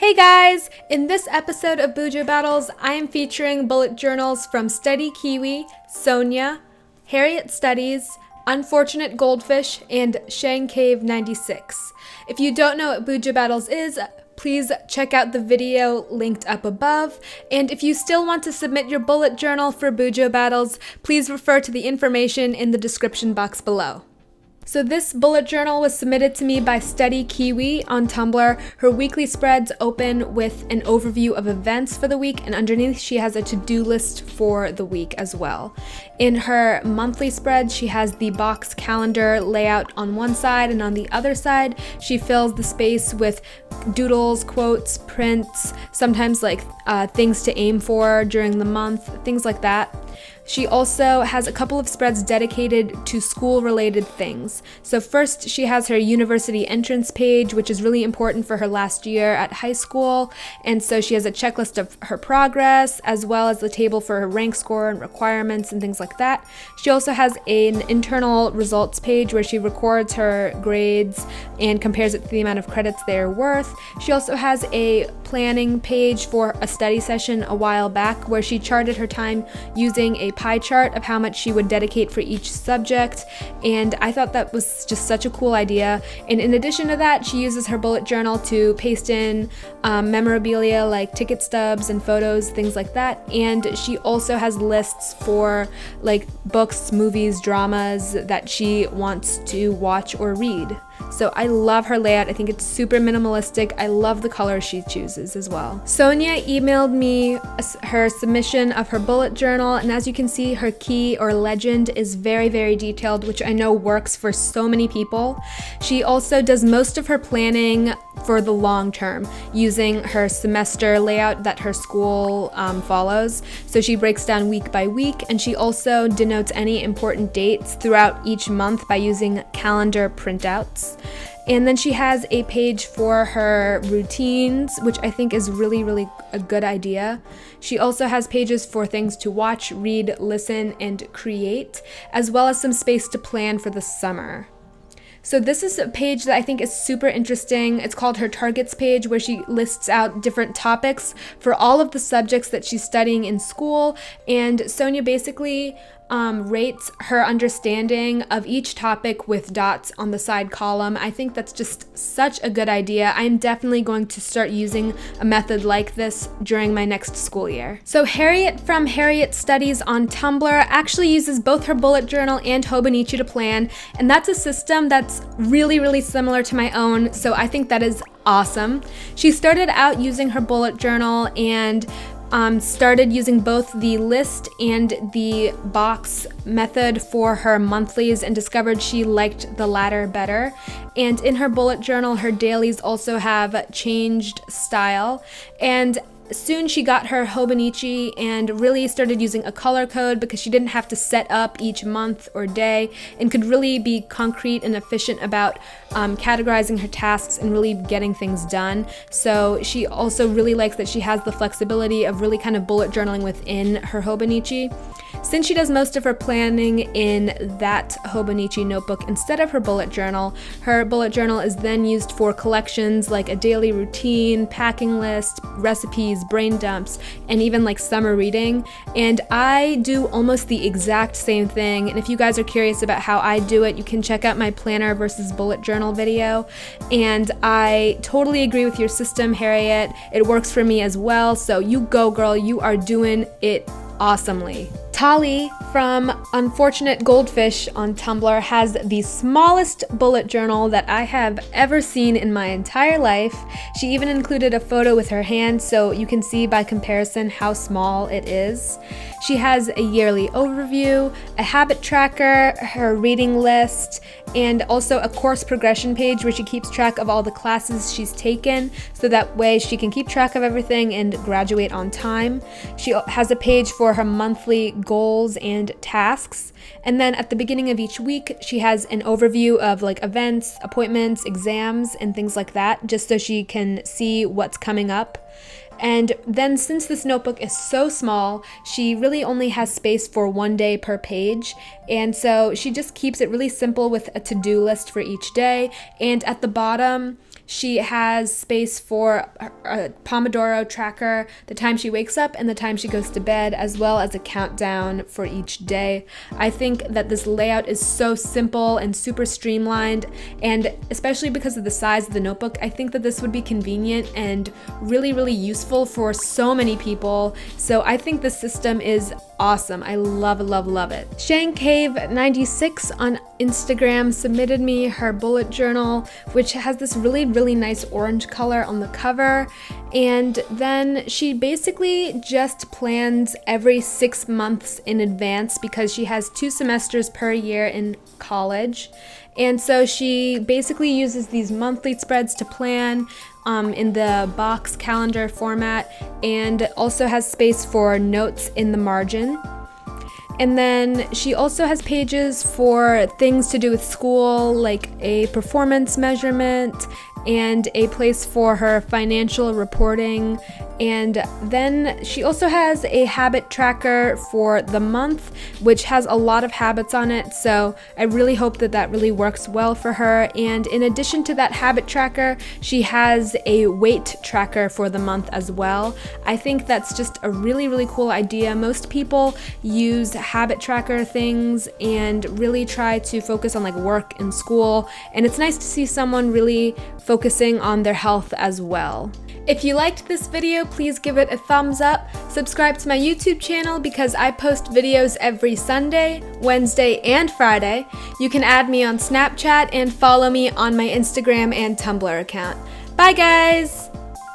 Hey guys! In this episode of Bujo Battles, I am featuring bullet journals from Study Kiwi, Sonya, Harriet Studies, Unfortunate Goldfish, and Shang Cave 96. If you don't know what Bujo Battles is, please check out the video linked up above. And if you still want to submit your bullet journal for Bujo Battles, please refer to the information in the description box below. So this bullet journal was submitted to me by Study Kiwi on Tumblr. Her weekly spreads open with an overview of events for the week, and underneath she has a to-do list for the week as well. In her monthly spread, she has the box calendar layout on one side, and on the other side, she fills the space with doodles, quotes, prints, sometimes like things to aim for during the month, things like that. She also has a couple of spreads dedicated to school-related things. So first, she has her university entrance page, which is really important for her last year at high school. And so she has a checklist of her progress, as well as the table for her rank score and requirements and things like that. She also has an internal results page where she records her grades and compares it to the amount of credits they're worth. She also has a planning page for a study session a while back where she charted her time using a pie chart of how much she would dedicate for each subject, and I thought that was just such a cool idea. And in addition to that, she uses her bullet journal to paste in memorabilia like ticket stubs and photos, things like that. And she also has lists for like books, movies, dramas that she wants to watch or read. So I love her layout. I think it's super minimalistic. I love the colors she chooses as well. Sonya emailed me her submission of her bullet journal, and as you can see, her key or legend is very, very detailed, which I know works for so many people. She also does most of her planning for the long term using her semester layout that her school follows. So she breaks down week by week, and she also denotes any important dates throughout each month by using calendar printouts. And then she has a page for her routines, which I think is really, really a good idea. She also has pages for things to watch, read, listen, and create, as well as some space to plan for the summer. So this is a page that I think is super interesting. It's called her targets page, where she lists out different topics for all of the subjects that she's studying in school. And Sonya basically rates her understanding of each topic with dots on the side column. I think that's just such a good idea. I'm definitely going to start using a method like this during my next school year. So Harriet from Harriet Studies on Tumblr actually uses both her bullet journal and Hobonichi to plan, and that's a system that's really, really similar to my own, so I think that is awesome. She started out using her bullet journal and started using both the list and the box method for her monthlies and discovered she liked the latter better. And in her bullet journal, her dailies also have changed style. And soon she got her Hobonichi and really started using a color code because she didn't have to set up each month or day and could really be concrete and efficient about categorizing her tasks and really getting things done. So she also really likes that she has the flexibility of really kind of bullet journaling within her Hobonichi. Since she does most of her planning in that Hobonichi notebook instead of her bullet journal is then used for collections like a daily routine, packing list, recipes, brain dumps, and even like summer reading. And I do almost the exact same thing. And if you guys are curious about how I do it, you can check out my planner versus bullet journal video. And I totally agree with your system, Harriet. It works for me as well. So you go, girl. You are doing it awesomely. Tali from Unfortunate Goldfish on Tumblr has the smallest bullet journal that I have ever seen in my entire life. She even included a photo with her hand so you can see by comparison how small it is. She has a yearly overview, a habit tracker, her reading list, and also a course progression page where she keeps track of all the classes she's taken so that way she can keep track of everything and graduate on time. She has a page for her monthly goals and tasks, and then at the beginning of each week she has an overview of like events, appointments, exams, and things like that, just so she can see what's coming up. And then since this notebook is so small, she really only has space for one day per page, and so she just keeps it really simple with a to-do list for each day. And at the bottom She has space for a Pomodoro tracker, the time she wakes up and the time she goes to bed, as well as a countdown for each day. I think that this layout is so simple and super streamlined, and especially because of the size of the notebook, I think that this would be convenient and really, really useful for so many people. So I think this system is awesome. I love, love, love it. ShangCave96 on Instagram submitted me her bullet journal, which has this really, really nice orange color on the cover. And then she basically just plans every 6 months in advance because she has 2 semesters per year in college. And so she basically uses these monthly spreads to plan in the box calendar format, and also has space for notes in the margin. And then she also has pages for things to do with school, like a performance measurement and a place for her financial reporting. And then she also has a habit tracker for the month, which has a lot of habits on it. So I really hope that that really works well for her. And in addition to that habit tracker, she has a weight tracker for the month as well. I think that's just a really, really cool idea. Most people use habit tracker things and really try to focus on like work and school. And it's nice to see someone really focusing on their health as well. If you liked this video, please give it a thumbs up. Subscribe to my YouTube channel because I post videos every Sunday, Wednesday, and Friday. You can add me on Snapchat and follow me on my Instagram and Tumblr account. Bye guys!